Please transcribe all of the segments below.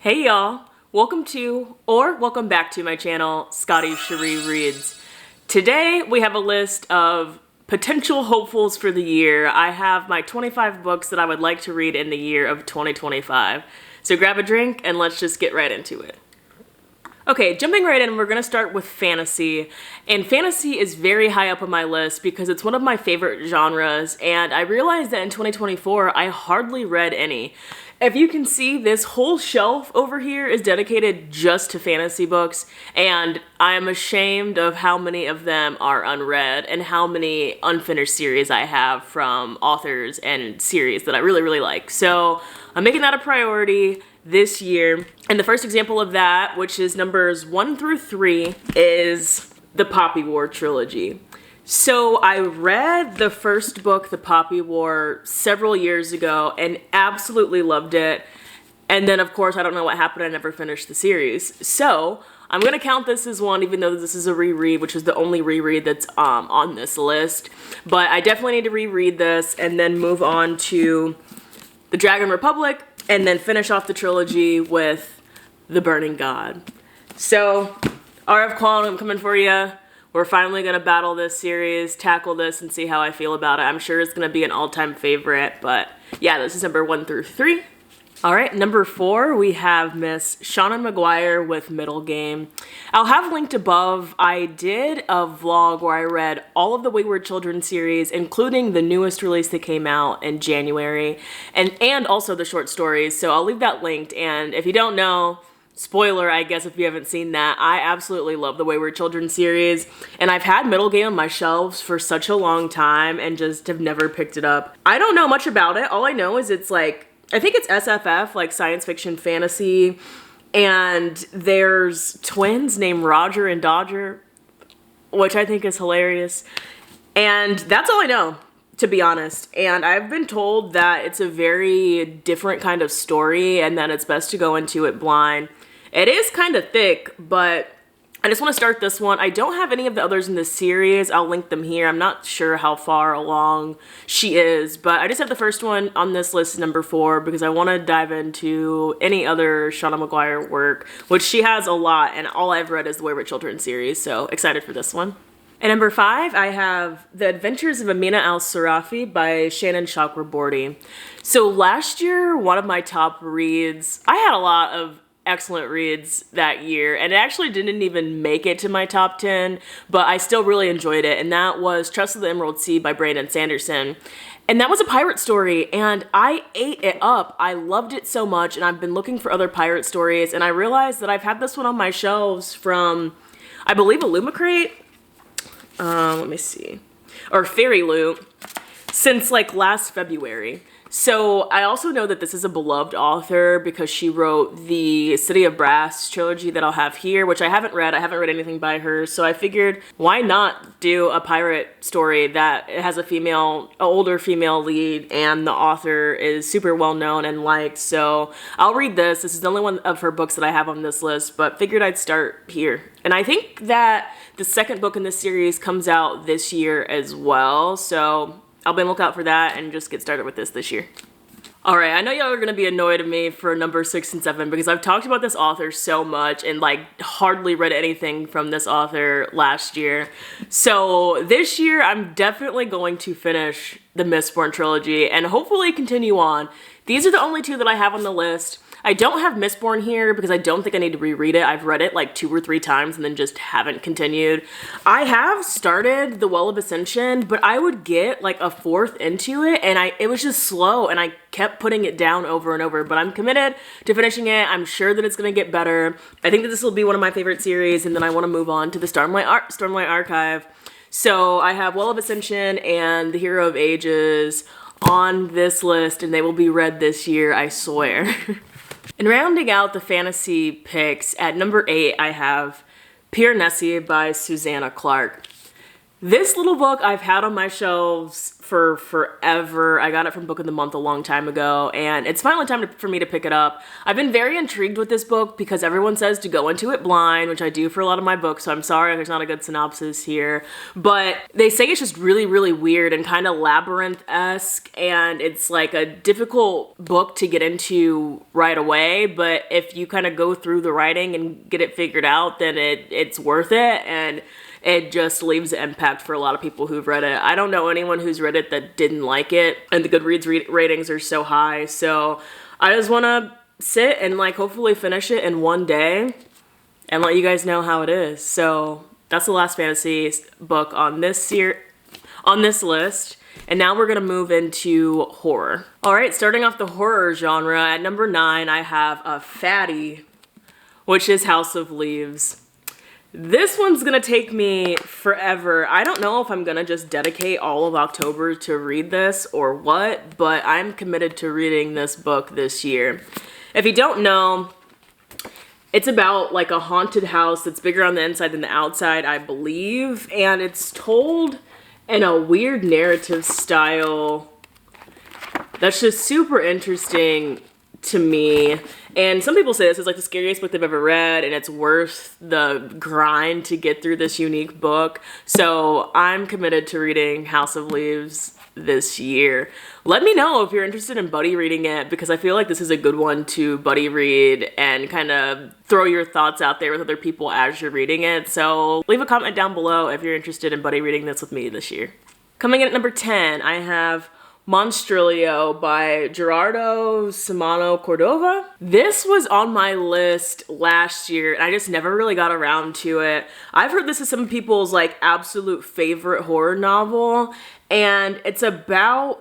Hey y'all, welcome to, or welcome back to my channel, Scotty Cherie Reads. Today we have a list of potential hopefuls for the year. I have my 25 books that I would like to read in the year of 2025. So grab a drink and let's just get right into it. Okay, jumping right in, we're gonna start with fantasy. And fantasy is very high up on my list because it's one of my favorite genres, and I realized that in 2024, I hardly read any. If you can see, this whole shelf over here is dedicated just to fantasy books, and I am ashamed of how many of them are unread and how many unfinished series I have from authors and series that I really like. So I'm making that a priority this year. And the first example of that, which is numbers 1 through 3, is the Poppy War trilogy. So I read the first book, The Poppy War, several years ago and absolutely loved it. And then of course, I don't know what happened, I never finished the series. So I'm gonna count this as one, even though this is a reread, which is the only reread that's on this list. But I definitely need to reread this and then move on to The Dragon Republic, and then finish off the trilogy with The Burning God. So, R.F. Kuang, I'm coming for you. We're finally gonna battle this series, tackle this, and see how I feel about it. I'm sure it's gonna be an all-time favorite, but yeah, this is number 1 through 3. All right, number 4, we have Miss Shauna McGuire with Middle Game. I'll have linked above. I did a vlog where I read all of the Wayward Children series, including the newest release that came out in January, and also the short stories, so I'll leave that linked. And if you don't know, spoiler, I guess, if you haven't seen that, I absolutely love the Wayward Children series, and I've had Middle Game on my shelves for such a long time and just have never picked it up. I don't know much about it. All I know is it's like, I think it's SFF, like science fiction fantasy, and there's twins named Roger and Dodger, which I think is hilarious. And that's all I know, to be honest. And I've been told that it's a very different kind of story and that it's best to go into it blind. It is kind of thick, but I just want to start this one. I don't have any of the others in this series. I'll link them here. I'm not sure how far along she is, but I just have the first one on this list, number 4, because I want to dive into any other Shauna McGuire work, which she has a lot, and all I've read is the Wayward Children series, so excited for this one. And number 5, I have The Adventures of Amina Al-Sarafi by Shannon Chakraborty. So last year, one of my top reads, I had a lot of excellent reads that year, and it actually didn't even make it to my top 10, but I still really enjoyed it, and that was Trust of the Emerald Sea by Brandon Sanderson. And that was a pirate story, and I ate it up. I loved it so much, and I've been looking for other pirate stories, and I realized that I've had this one on my shelves from, I believe, Illumicrate? Let me see. Or Fairy Loot, since like last February. So I also know that this is a beloved author because she wrote the City of Brass trilogy that I'll have here, which I haven't read. I haven't read anything by her. So I figured, why not do a pirate story that has an older female lead, and the author is super well known and liked. So I'll read this. This is the only one of her books that I have on this list, but figured I'd start here. And I think that the second book in this series comes out this year as well. So I'll be on the lookout for that and just get started with this year. All right, I know y'all are gonna be annoyed at me for number 6 and 7 because I've talked about this author so much and like hardly read anything from this author last year. So this year, I'm definitely going to finish the Mistborn trilogy and hopefully continue on. These are the only 2 that I have on the list. I don't have Mistborn here because I don't think I need to reread it. I've read it like 2 or 3 times and then just haven't continued. I have started The Well of Ascension, but I would get like a 4th into it and it was just slow and I kept putting it down over and over, but I'm committed to finishing it. I'm sure that it's gonna get better. I think that this will be one of my favorite series, and then I wanna move on to the Stormlight Archive. So I have Well of Ascension and The Hero of Ages on this list, and they will be read this year, I swear. And rounding out the fantasy picks, at number 8, I have Piranesi by Susanna Clark. This little book I've had on my shelves for forever. I got it from Book of the Month a long time ago, and it's finally time for me to pick it up. I've been very intrigued with this book because everyone says to go into it blind, which I do for a lot of my books, so I'm sorry if there's not a good synopsis here. But they say it's just really, really weird and kind of labyrinth-esque, and it's like a difficult book to get into right away, but if you kind of go through the writing and get it figured out, then it's worth it, and it just leaves an impact for a lot of people who've read it. I don't know anyone who's read it that didn't like it, and the Goodreads ratings are so high, so I just want to sit and like hopefully finish it in one day and let you guys know how it is. So that's the last fantasy book on this list. And now we're gonna move into horror. All right, starting off the horror genre, at number 9, I have a fatty, which is House of Leaves. This one's gonna take me forever. I don't know if I'm gonna just dedicate all of October to read this or what, but I'm committed to reading this book this year. If you don't know, it's about like a haunted house that's bigger on the inside than the outside, I believe, and it's told in a weird narrative style that's just super interesting to me. And some people say this is like the scariest book they've ever read, and it's worth the grind to get through this unique book. So I'm committed to reading House of Leaves this year. Let me know if you're interested in buddy reading it, because I feel like this is a good one to buddy read and kind of throw your thoughts out there with other people as you're reading it. So leave a comment down below if you're interested in buddy reading this with me this year. Coming in at number 10, I have Monstrilio by Gerardo Simano Cordova. This was on my list last year and I just never really got around to it. I've heard this is some people's like absolute favorite horror novel, and it's about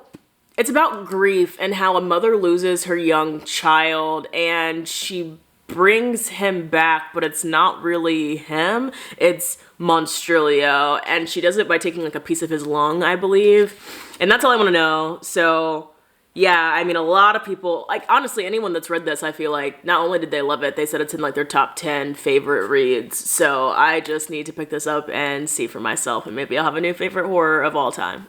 grief and how a mother loses her young child and she brings him back, but it's not really him, it's Monstrilio, and she does it by taking like a piece of his lung, I believe, and that's all I want to know. So yeah, I mean, a lot of people, like honestly anyone that's read this, I feel like not only did they love it, they said it's in like their top 10 favorite reads. So I just need to pick this up and see for myself, and maybe I'll have a new favorite horror of all time.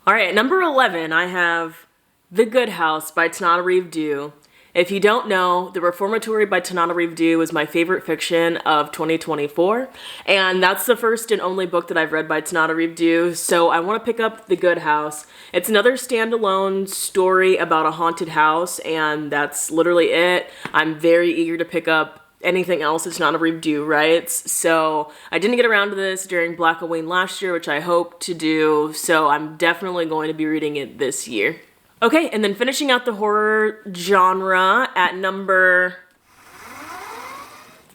All right, at number 11, I have The Good House by Tanana Reeve Dew. If you don't know, The Reformatory by Tanana Reeve Dew is my favorite fiction of 2024, and that's the first and only book that I've read by Tanana Reeve Dew, so I want to pick up The Good House. It's another standalone story about a haunted house, and that's literally it. I'm very eager to pick up anything else that Tanana Reeve Dew writes, so I didn't get around to this during Black Halloween last year, which I hope to do, so I'm definitely going to be reading it this year. Okay, and then finishing out the horror genre at number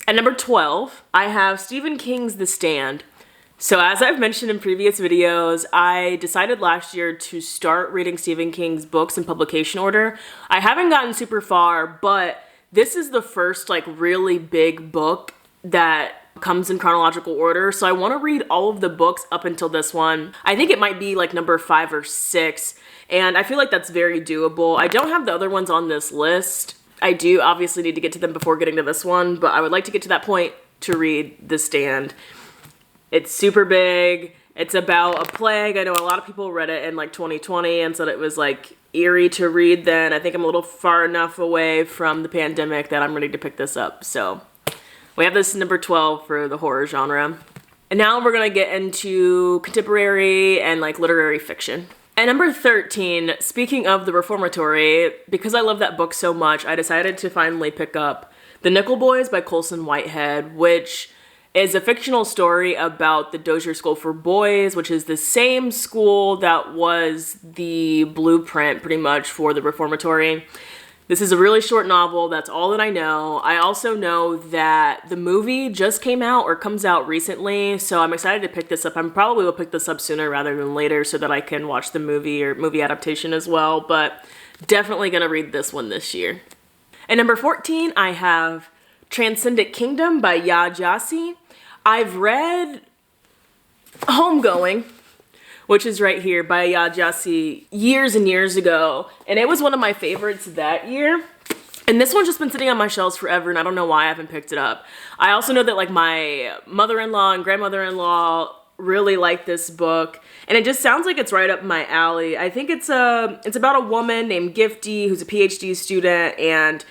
12, I have Stephen King's The Stand. So as I've mentioned in previous videos, I decided last year to start reading Stephen King's books in publication order. I haven't gotten super far, but this is the first like really big book that comes in chronological order, so I want to read all of the books up until this one. I think it might be like number 5 or 6, and I feel like that's very doable. I don't have the other ones on this list. I do obviously need to get to them before getting to this one, but I would like to get to that point to read The Stand. It's super big. It's about a plague. I know a lot of people read it in like 2020 and said it was like eerie to read then. I think I'm a little far enough away from the pandemic that I'm ready to pick this up, so we have this number 12 for the horror genre. And now we're gonna get into contemporary and like literary fiction. At number 13, speaking of The Reformatory, because I love that book so much, I decided to finally pick up The Nickel Boys by Colson Whitehead, which is a fictional story about the Dozier School for Boys, which is the same school that was the blueprint pretty much for The Reformatory. This is a really short novel, that's all that I know. I also know that the movie just came out or comes out recently, so I'm excited to pick this up. I probably will pick this up sooner rather than later so that I can watch the movie or movie adaptation as well, but definitely gonna read this one this year. At number 14, I have Transcendent Kingdom by Ya Jasi. I've read Homegoing, which is right here, by Ya Jasi, years and years ago. And it was one of my favorites that year. And this one's just been sitting on my shelves forever, and I don't know why I haven't picked it up. I also know that like my mother-in-law and grandmother-in-law really like this book, and it just sounds like it's right up my alley. I think it's about a woman named Gifty who's a PhD student, and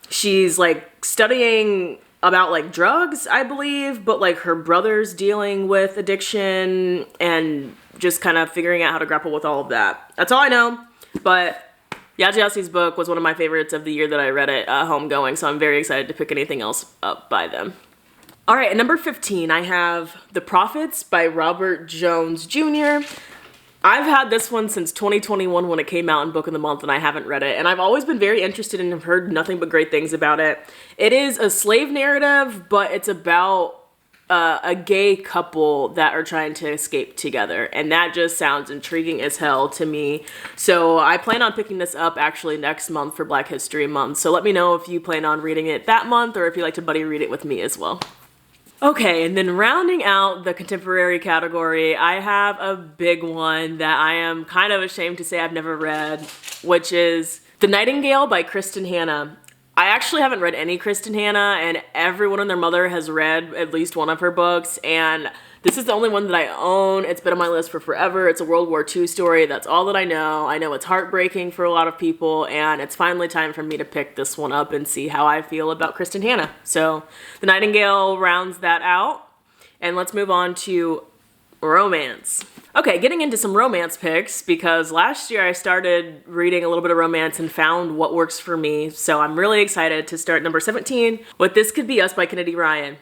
she's like studying about like drugs, I believe, but like her brother's dealing with addiction and just kind of figuring out how to grapple with all of that. That's all I know, but Yajiasi's book was one of my favorites of the year that I read it homegoing, so I'm very excited to pick anything else up by them. All right, at number 15, I have The Prophets by Robert Jones Jr. I've had this one since 2021 when it came out in Book of the Month, and I haven't read it. And I've always been very interested and have heard nothing but great things about it. It is a slave narrative, but it's about a gay couple that are trying to escape together. And that just sounds intriguing as hell to me. So I plan on picking this up actually next month for Black History Month. So let me know if you plan on reading it that month or if you'd like to buddy read it with me as well. Okay, and then rounding out the contemporary category, I have a big one that I am kind of ashamed to say I've never read, which is The Nightingale by Kristen Hanna. I actually haven't read any Kristen Hanna, and everyone and their mother has read at least one of her books, and this is the only one that I own. It's been on my list for forever. It's a World War II story. That's all that I know. I know it's heartbreaking for a lot of people, and it's finally time for me to pick this one up and see how I feel about Kristen Hanna. So The Nightingale rounds that out, and let's move on to romance. Okay, getting into some romance picks, because last year I started reading a little bit of romance and found what works for me, so I'm really excited to start number 17 with This Could Be Us by Kennedy Ryan.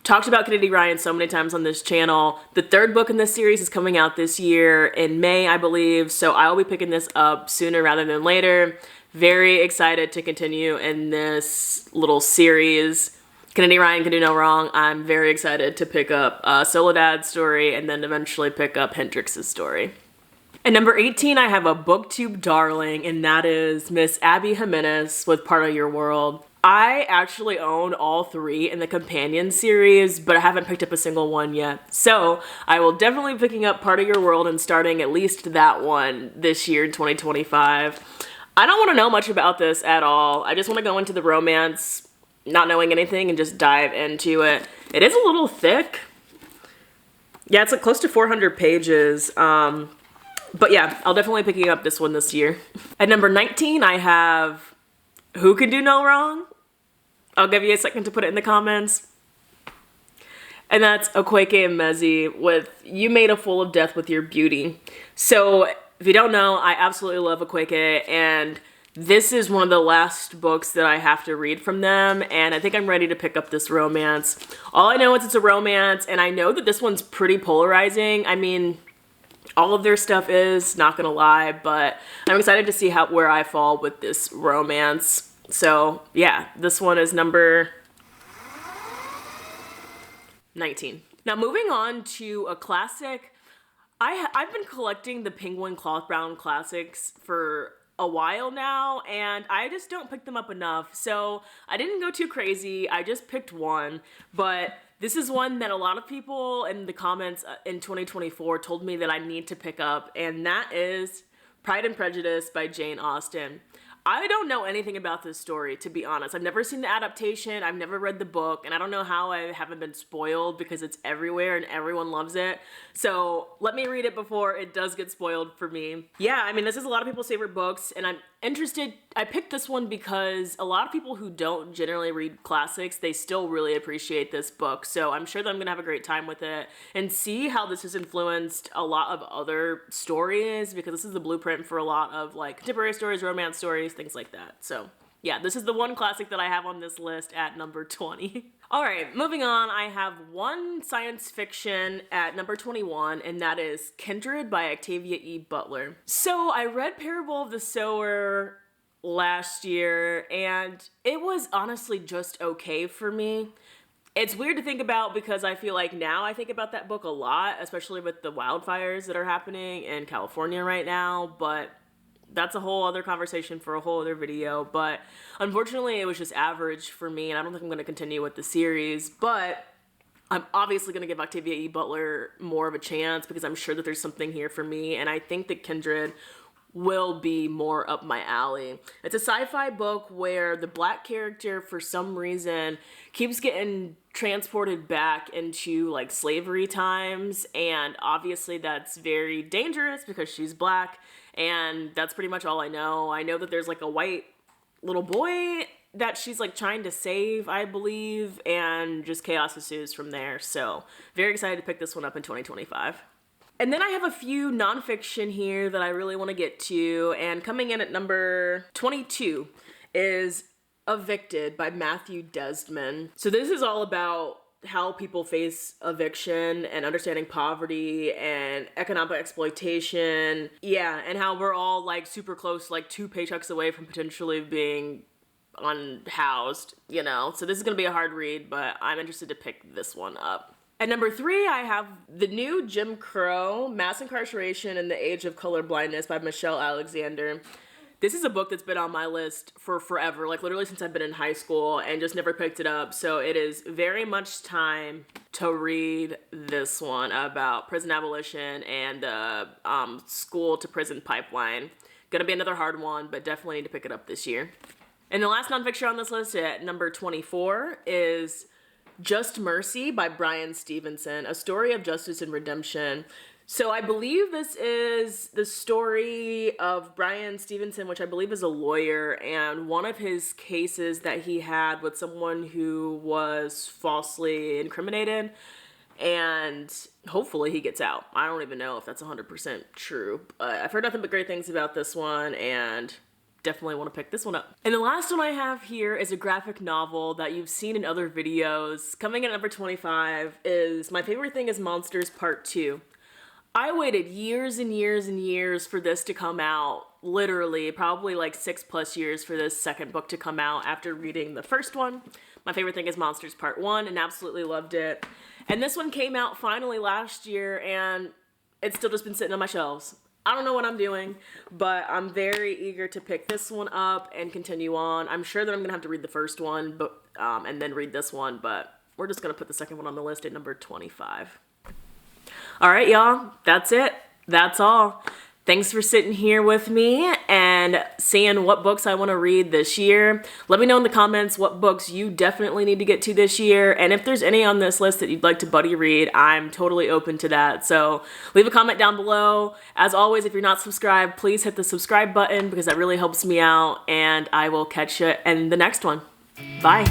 Talked about Kennedy Ryan so many times on this channel. The third book in this series is coming out this year in May, I believe, so I'll be picking this up sooner rather than later. Very excited to continue in this little series. Kennedy Ryan can do no wrong. I'm very excited to pick up Soledad's story and then eventually pick up Hendrix's story. At number 18, I have a booktube darling, and that is Miss Abby Jimenez with Part of Your World. I actually own all three in the companion series, but I haven't picked up a single one yet. So I will definitely be picking up Part of Your World and starting at least that one this year in 2025. I don't want to know much about this at all. I just want to go into the romance, not knowing anything, and just dive into it. It is a little thick. Yeah, it's like close to 400 pages. But yeah, I'll definitely be picking up this one this year. At number 19, I have Who Can Do No Wrong? I'll give you a second to put it in the comments. And that's Okweke Emezi with You Made a Fool of Death with Your Beauty. So if you don't know, I absolutely love Okweke, and this is one of the last books that I have to read from them, and I think I'm ready to pick up this romance. All I know is it's a romance, and I know that this one's pretty polarizing. I mean, all of their stuff is, not gonna lie, but I'm excited to see where I fall with this romance. So yeah, this one is number 19. Now moving on to a classic. I've been collecting the Penguin Cloth Bound classics for a while now, and I just don't pick them up enough. So I didn't go too crazy. I just picked one, but this is one that a lot of people in the comments in 2024 told me that I need to pick up, and that is Pride and Prejudice by Jane Austen. I don't know anything about this story, to be honest. I've never seen the adaptation, I've never read the book, and I don't know how I haven't been spoiled because it's everywhere and everyone loves it. So let me read it before it does get spoiled for me. Yeah, I mean, this is a lot of people's favorite books, and I'm interested. I picked this one because a lot of people who don't generally read classics, they still really appreciate this book. So I'm sure that I'm gonna have a great time with it and see how this has influenced a lot of other stories, because this is the blueprint for a lot of like contemporary stories, romance stories, things like that. So yeah, this is the one classic that I have on this list at number 20. All right, moving on, I have one science fiction at number 21, and that is Kindred by Octavia E. Butler. So I read Parable of the Sower last year, and it was honestly just okay for me. It's weird to think about because I feel like now I think about that book a lot, especially with the wildfires that are happening in California right now, but that's a whole other conversation for a whole other video. But unfortunately, it was just average for me, and I don't think I'm going to continue with the series, but I'm obviously going to give Octavia E. Butler more of a chance because I'm sure that there's something here for me, and I think that Kindred will be more up my alley. It's a sci-fi book where the black character, for some reason, keeps getting transported back into like slavery times, and obviously that's very dangerous because she's black, and that's pretty much all I know. I know that there's like a white little boy that she's like trying to save, I believe, and just chaos ensues from there. So very excited to pick this one up in 2025. And then I have a few nonfiction here that I really want to get to, and coming in at number 22 is Evicted by Matthew Desmond. So this is all about how people face eviction and understanding poverty and economic exploitation. Yeah, and how we're all like super close, like 2 paychecks away from potentially being unhoused, you know? So this is gonna be a hard read, but I'm interested to pick this one up. At number 3, I have the new Jim Crow, Mass Incarceration in the Age of Colorblindness by Michelle Alexander. This is a book that's been on my list for forever, like literally since I've been in high school, and just never picked it up. So it is very much time to read this one about prison abolition and the school to prison pipeline. Gonna be another hard one, but definitely need to pick it up this year. And the last nonfiction on this list at number 24 is Just Mercy by Brian Stevenson, a story of justice and redemption. So I believe this is the story of Brian Stevenson, which I believe is a lawyer, and one of his cases that he had with someone who was falsely incriminated, and hopefully he gets out. I don't even know if that's 100% true, but I've heard nothing but great things about this one, and definitely want to pick this one up. And the last one I have here is a graphic novel that you've seen in other videos. Coming in at number 25 is My Favorite Thing is Monsters Part 2. I waited years and years and years for this to come out. Literally, probably like 6+ years for this second book to come out after reading the first one. My Favorite Thing is Monsters Part 1, and absolutely loved it. And this one came out finally last year, and it's still just been sitting on my shelves. I don't know what I'm doing, but I'm very eager to pick this one up and continue on. I'm sure that I'm gonna have to read the first one, but and then read this one, but we're just gonna put the second one on the list at number 25. All right, y'all, that's it. That's all. Thanks for sitting here with me and seeing what books I want to read this year. Let me know in the comments what books you definitely need to get to this year. And if there's any on this list that you'd like to buddy read, I'm totally open to that. So leave a comment down below. As always, if you're not subscribed, please hit the subscribe button because that really helps me out. And I will catch you in the next one. Bye.